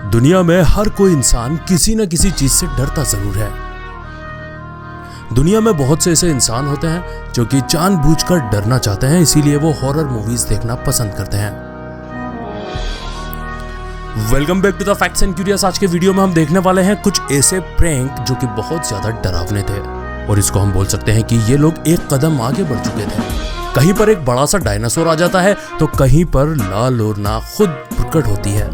दुनिया में हर कोई इंसान किसी न किसी चीज से डरता जरूर है। दुनिया में बहुत से ऐसे इंसान होते हैं जो कि जानबूझकर डरना चाहते हैं, इसीलिए वो हॉरर मूवीज देखना पसंद करते हैं। Welcome back to the facts and curious. आज के वीडियो में हम देखने वाले हैं कुछ ऐसे प्रैंक जो कि बहुत ज्यादा डरावने थे और इसको हम बोल सकते हैं कि ये लोग एक कदम आगे बढ़ चुके थे। कहीं पर एक बड़ा सा डायनासोर आ जाता है तो कहीं पर लाल ओरना खुद प्रकट होती है।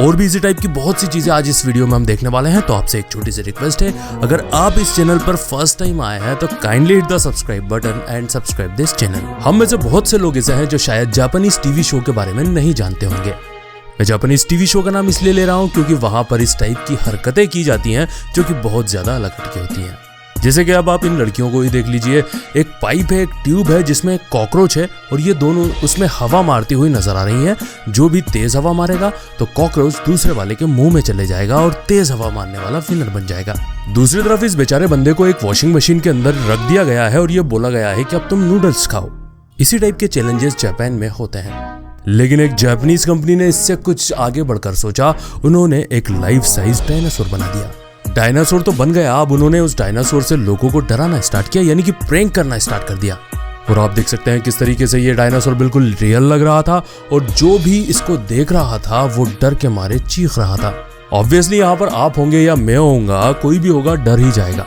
और भी इसी टाइप की बहुत सी चीजें आज इस वीडियो में हम देखने वाले हैं। तो आपसे एक छोटी सी रिक्वेस्ट है, अगर आप इस चैनल पर फर्स्ट टाइम आए हैं तो kindly hit the subscribe button and subscribe this channel. हम में से बहुत से लोग ऐसे हैं जो शायद जापानीज टीवी शो के बारे में नहीं जानते होंगे। मैं जापानीज टीवी शो का नाम इसलिए ले रहा हूं क्योंकि वहां पर इस टाइप की हरकतें की जाती हैं जो कि बहुत ज्यादा अलग हटके होती हैं। जैसे कि अब आप इन लड़कियों को ही देख लीजिए, एक पाइप है, एक ट्यूब है जिसमें एक कॉकरोच है और ये दोनों उसमें हवा मारती हुई नजर आ रही हैं। जो भी तेज हवा मारेगा तो कॉकरोच दूसरे वाले के मुंह में चले जाएगा और तेज हवा मारने वाला विनर बन जाएगा। दूसरी तरफ इस बेचारे बंदे को एक वॉशिंग मशीन के अंदर रख दिया गया है और ये बोला गया है कि अब तुम नूडल्स खाओ। इसी टाइप के चैलेंजेस जापान में होते हैं, लेकिन एक जापानीज कंपनी ने इससे कुछ आगे बढ़कर सोचा। उन्होंने एक लाइफ साइज डायनासोर बना दिया। डायनासोर तो बन गया, अब उन्होंने उस डायनासोर से लोगों को डराना स्टार्ट किया, यानी कि प्रैंक करना स्टार्ट कर दिया। और आप देख सकते हैं किस तरीके से ये डायनासोर बिल्कुल रियल लग रहा था और जो भी इसको देख रहा था वो डर के मारे चीख रहा था। ऑब्वियसली यहाँ पर आप होंगे या मैं होऊंगा, कोई भी होगा डर ही जाएगा।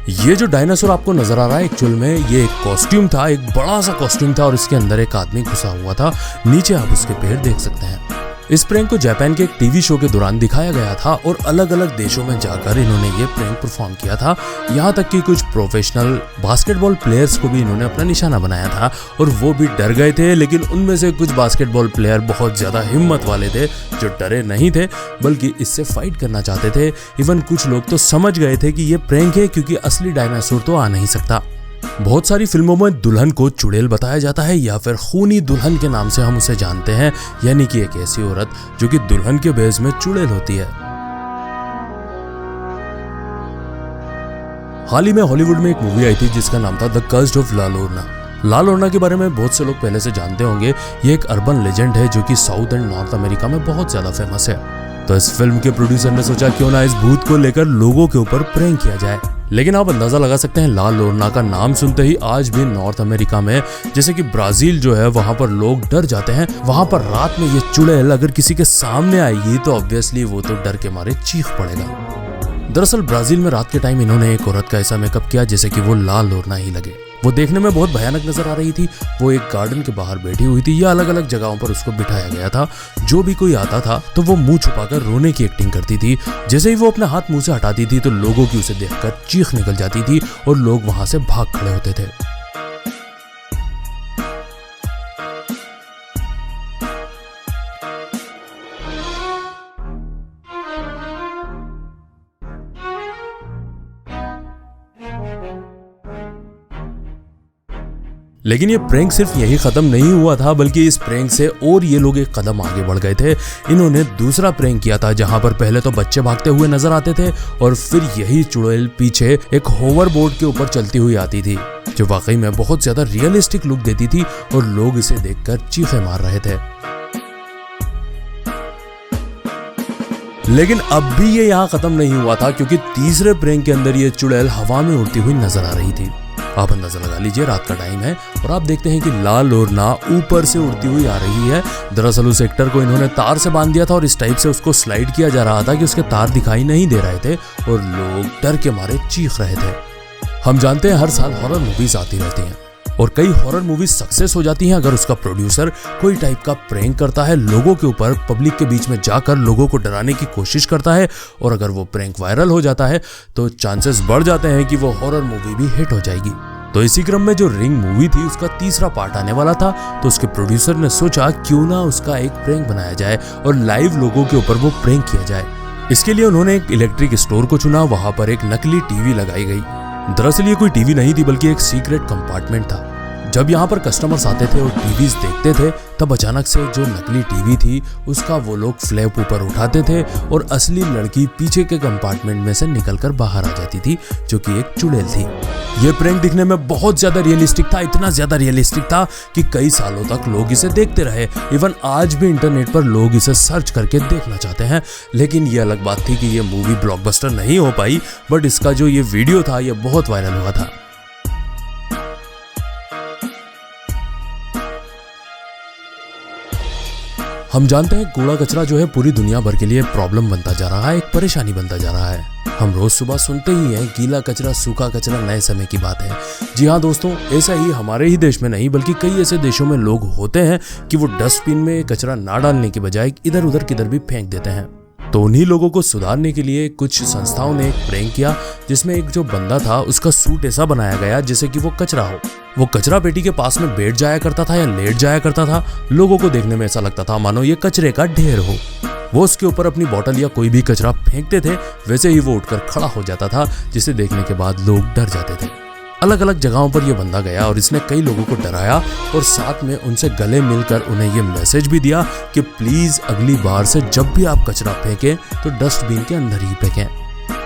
ये जो डायनासोर आपको नजर आ रहा है एक्चुअल में ये एक कॉस्ट्यूम था, एक बड़ा सा कॉस्ट्यूम था और इसके अंदर एक आदमी घुसा हुआ था। नीचे आप उसके पैर देख सकते हैं। इस प्रैंक को जापान के एक टीवी शो के दौरान दिखाया गया था और अलग अलग देशों में जाकर इन्होंने ये प्रैंक परफॉर्म किया था। यहाँ तक कि कुछ प्रोफेशनल बास्केटबॉल प्लेयर्स को भी इन्होंने अपना निशाना बनाया था और वो भी डर गए थे। लेकिन उनमें से कुछ बास्केटबॉल प्लेयर बहुत ज्यादा हिम्मत वाले थे जो डरे नहीं थे बल्कि इससे फाइट करना चाहते थे। इवन कुछ लोग तो समझ गए थे कि ये प्रैंक है क्योंकि असली डायनासोर तो आ नहीं सकता। बहुत सारी फिल्मों में दुल्हन को चुड़ैल बताया जाता है या फिर खूनी दुल्हन के नाम से हम उसे जानते हैं, यानी कि एक ऐसी औरत जो कि दुल्हन के भेष में चुड़ैल होती है। हाल ही में हॉलीवुड में एक मूवी आई थी जिसका नाम था द कर्स्ड ऑफ ला लोरना। ला लोरना के बारे में बहुत से लोग पहले से जानते होंगे। ये एक अर्बन लेजेंड है जो कि साउथ एंड नॉर्थ अमेरिका में बहुत ज्यादा फेमस है। तो इस फिल्म के प्रोड्यूसर ने सोचा क्यों ना इस भूत को लेकर लोगों के ऊपर प्रैंक किया जाए। लेकिन आप अंदाजा लगा सकते हैं ला लोरना का नाम सुनते ही आज भी नॉर्थ अमेरिका में जैसे कि ब्राजील जो है वहां पर लोग डर जाते हैं। वहां पर रात में ये चुड़ैल अगर किसी के सामने आएगी तो ऑब्वियसली वो तो डर के मारे चीख पड़ेगा। दरअसल ब्राजील में रात के टाइम इन्होंने एक औरत का ऐसा मेकअप किया जैसे कि वो ला लोरना ही लगे। वो देखने में बहुत भयानक नजर आ रही थी। वो एक गार्डन के बाहर बैठी हुई थी या अलग अलग जगहों पर उसको बिठाया गया था। जो भी कोई आता था तो वो मुंह छुपाकर रोने की एक्टिंग करती थी। जैसे ही वो अपना हाथ मुंह से हटाती थी तो लोगों की उसे देखकर चीख निकल जाती थी और लोग वहां से भाग खड़े होते थे। लेकिन ये प्रैंक सिर्फ यही खत्म नहीं हुआ था बल्कि इस प्रैंक से और ये लोग एक कदम आगे बढ़ गए थे। इन्होंने दूसरा प्रैंक किया था जहां पर पहले तो बच्चे भागते हुए नजर आते थे और फिर यही चुड़ैल पीछे एक होवर बोर्ड के ऊपर चलती हुई आती थी जो वाकई में बहुत ज्यादा रियलिस्टिक लुक देती थी और लोग इसे देखकर चीखें मार रहे थे। लेकिन अब भी ये यहाँ खत्म नहीं हुआ था क्योंकि तीसरे प्रैंक के अंदर ये चुड़ैल हवा में उड़ती हुई नजर आ रही थी। आप अंदाजा लगा लीजिए, रात का टाइम है और आप देखते हैं कि ला लोरना ऊपर से उड़ती हुई आ रही है। दरअसल उस एक्टर को इन्होंने तार से बांध दिया था और इस टाइप से उसको स्लाइड किया जा रहा था कि उसके तार दिखाई नहीं दे रहे थे और लोग डर के मारे चीख रहे थे। हम जानते हैं हर साल हॉरर मूवीज आती रहती हैं और कई हॉरर मूवीज सक्सेस हो जाती हैं अगर उसका प्रोड्यूसर कोई टाइप का प्रैंक करता है लोगों के ऊपर, पब्लिक के बीच में जाकर लोगों को डराने की कोशिश करता है और अगर वो प्रैंक वायरल हो जाता है तो चांसेस बढ़ जाते हैं कि वो हॉरर मूवी भी हिट हो जाएगी। तो इसी क्रम में जो रिंग मूवी थी उसका तीसरा पार्ट आने वाला था तो उसके प्रोड्यूसर ने सोचा क्यों ना उसका एक प्रैंक बनाया जाए और लाइव लोगों के ऊपर वो प्रैंक किया जाए। इसके लिए उन्होंने एक इलेक्ट्रिक स्टोर को चुना। वहां पर एक नकली टीवी लगाई गई। दरअसल ये कोई टीवी नहीं थी बल्कि एक सीक्रेट कंपार्टमेंट था जब यहाँ पर कस्टमर्स आते थे और टीवीज देखते थे तब अचानक से जो नकली टीवी थी उसका वो लोग फ्लैप ऊपर उठाते थे और असली लड़की पीछे के कंपार्टमेंट में से निकलकर बाहर आ जाती थी, जो कि एक चुड़ैल थी। ये प्रैंक दिखने में बहुत ज्यादा रियलिस्टिक था, इतना ज्यादा रियलिस्टिक था कि कई सालों तक लोग इसे देखते रहे। इवन आज भी इंटरनेट पर लोग इसे सर्च करके देखना चाहते हैं। लेकिन ये अलग बात थी कि ये मूवी ब्लॉकबस्टर नहीं हो पाई, बट इसका जो ये वीडियो था ये बहुत वायरल हुआ था। हम जानते हैं कूड़ा कचरा जो है पूरी दुनिया भर के लिए प्रॉब्लम बनता जा रहा है, एक परेशानी बनता जा रहा है। हम रोज सुबह सुनते ही हैं गीला कचरा, सूखा कचरा नए समय की बात है। जी हाँ दोस्तों, ऐसा ही हमारे ही देश में नहीं बल्कि कई ऐसे देशों में लोग होते हैं कि वो डस्टबिन में कचरा ना डालने के बजाय इधर उधर किधर भी फेंक देते हैं। तो उन्हीं लोगों को सुधारने के लिए कुछ संस्थाओं ने एक प्रैंक किया, जिसमें एक जो बंदा था उसका सूट ऐसा बनाया गया जैसे कि वो कचरा हो। वो कचरा पेटी के पास में बैठ जाया करता था या लेट जाया करता था। लोगों को देखने में ऐसा लगता था मानो ये कचरे का ढेर हो। वो उसके ऊपर अपनी बोतल या कोई भी कचरा फेंकते थे, वैसे ही वो उठकर खड़ा हो जाता था, जिसे देखने के बाद लोग डर जाते थे। अलग अलग जगहों पर यह बंदा गया और इसने कई लोगों को डराया और साथ में उनसे गले मिलकर उन्हें यह मैसेज भी दिया कि प्लीज अगली बार से जब भी आप कचरा फेंकें तो डस्टबिन के अंदर ही फेंकें।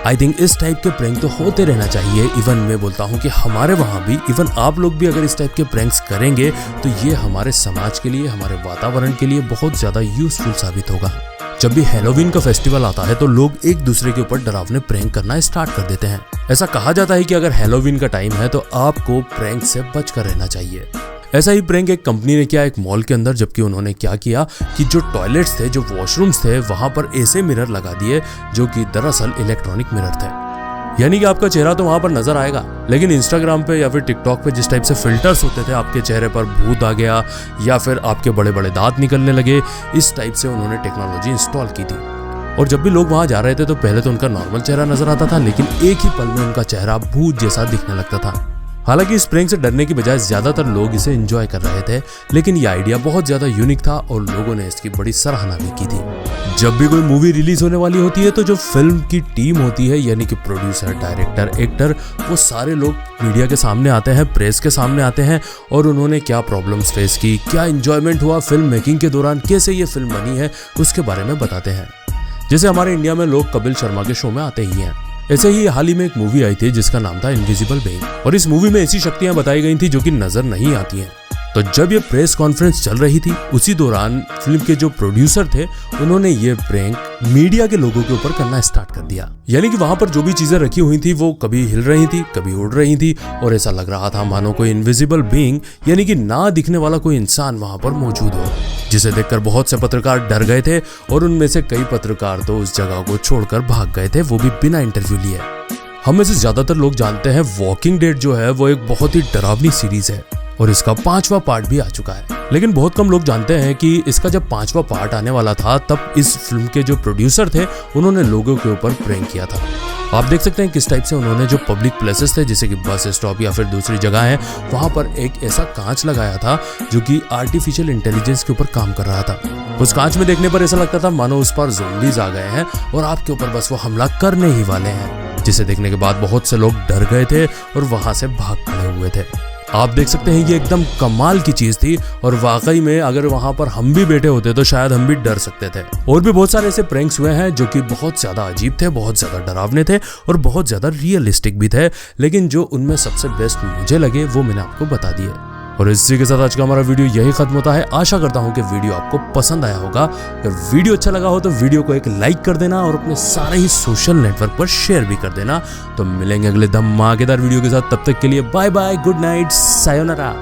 आई थिंक इस टाइप के प्रैंक तो होते रहना चाहिए। इवन मैं बोलता हूँ कि हमारे वहाँ भी, इवन आप लोग भी अगर इस टाइप के प्रैंक्स करेंगे तो ये हमारे समाज के लिए, हमारे वातावरण के लिए बहुत ज्यादा यूजफुल साबित होगा। जब भी हैलोवीन का फेस्टिवल आता है तो लोग एक दूसरे के ऊपर डरावने प्रैंक करना स्टार्ट कर देते हैं। ऐसा कहा जाता है कि अगर हैलोवीन का टाइम है तो आपको प्रैंक से बचकर रहना चाहिए। ऐसा ही प्रैंक एक कंपनी ने किया एक मॉल के अंदर, जबकि उन्होंने क्या किया कि जो टॉयलेट्स थे, जो वॉशरूम्स थे, वहां पर ऐसे मिरर लगा दिए जो कि दरअसल इलेक्ट्रॉनिक मिरर थे। यानी कि आपका चेहरा तो वहां पर नजर आएगा, लेकिन इंस्टाग्राम पे या फिर टिकटॉक पे जिस टाइप से फिल्टर्स होते थे, आपके चेहरे पर भूत आ गया या फिर आपके बड़े बड़े दांत निकलने लगे, इस टाइप से उन्होंने टेक्नोलॉजी इंस्टॉल की थी। और जब भी लोग वहां जा रहे थे तो पहले तो उनका नॉर्मल चेहरा नजर आता था, लेकिन एक ही पल में उनका चेहरा भूत जैसा दिखने लगता था। हालांकि इस प्रैंक से डरने की बजाय ज्यादातर लोग इसे एंजॉय कर रहे थे, लेकिन ये आइडिया बहुत ज्यादा यूनिक था और लोगों ने इसकी बड़ी सराहना भी की थी। जब भी कोई मूवी रिलीज होने वाली होती है तो जो फिल्म की टीम होती है, यानी कि प्रोड्यूसर, डायरेक्टर, एक्टर, वो सारे लोग मीडिया के सामने आते हैं, प्रेस के सामने आते हैं और उन्होंने क्या प्रॉब्लम्स फेस की, क्या एंजॉयमेंट हुआ फिल्म मेकिंग के दौरान, कैसे ये फिल्म बनी है, उसके बारे में बताते हैं। जैसे हमारे इंडिया में लोग कपिल शर्मा के शो में आते ही हैं। ऐसे ही हाल ही में एक मूवी आई थी जिसका नाम था इनविजिबल बीइंग, और इस मूवी में ऐसी शक्तियां बताई गई थी जो कि नजर नहीं आती हैं। तो जब ये प्रेस कॉन्फ्रेंस चल रही थी, उसी दौरान फिल्म के जो प्रोड्यूसर थे उन्होंने ये प्रैंक मीडिया के लोगों के ऊपर करना स्टार्ट कर दिया। यानी कि वहां पर जो भी चीजें रखी हुई थी वो कभी हिल रही थी, कभी उड़ रही थी और ऐसा लग रहा था मानो कोई इनविजिबल बीइंग, यानी कि ना दिखने वाला कोई इंसान वहां पर मौजूद हो, जिसे देखकर बहुत से पत्रकार डर गए थे और उनमें से कई पत्रकार तो उस जगह को छोड़कर भाग गए थे, वो भी बिना इंटरव्यू लिए। हम में से ज्यादातर लोग जानते हैं वॉकिंग डेड जो है वो एक बहुत ही डरावनी सीरीज है और इसका 5वां पार्ट भी आ चुका है। लेकिन बहुत कम लोग जानते हैं कि इसका जब 5वां पार्ट आने वाला था तब इस फिल्म के जो प्रोड्यूसर थे उन्होंने लोगों के ऊपर प्रैंक किया था। आप देख सकते हैं किस टाइप से उन्होंने जो पब्लिक प्लेसेस थे, जैसे कि बस स्टॉप या फिर दूसरी जगह है, वहां पर एक ऐसा कांच लगाया था जो कि आर्टिफिशियल इंटेलिजेंस के ऊपर काम कर रहा था। उस कांच में देखने पर ऐसा लगता था मानो उस पर ज़ोंबीज आ गए हैं और आपके ऊपर बस वो हमला करने ही वाले हैं, जिसे देखने के बाद बहुत से लोग डर गए थे और वहां से भाग खड़े हुए थे। आप देख सकते हैं ये एकदम कमाल की चीज थी और वाकई में अगर वहां पर हम भी बैठे होते तो शायद हम भी डर सकते थे। और भी बहुत सारे ऐसे प्रैंक्स हुए हैं जो कि बहुत ज्यादा अजीब थे, बहुत ज्यादा डरावने थे और बहुत ज्यादा रियलिस्टिक भी थे, लेकिन जो उनमें सबसे बेस्ट मुझे लगे वो मैंने आपको बता दिए। और इसी के साथ आज का हमारा वीडियो यही खत्म होता है। आशा करता हूं कि वीडियो आपको पसंद आया होगा। अगर वीडियो अच्छा लगा हो तो वीडियो को एक लाइक कर देना और अपने सारे ही सोशल नेटवर्क पर शेयर भी कर देना। तो मिलेंगे अगले धमाकेदार वीडियो के साथ, तब तक के लिए bye bye, good night, sayonara.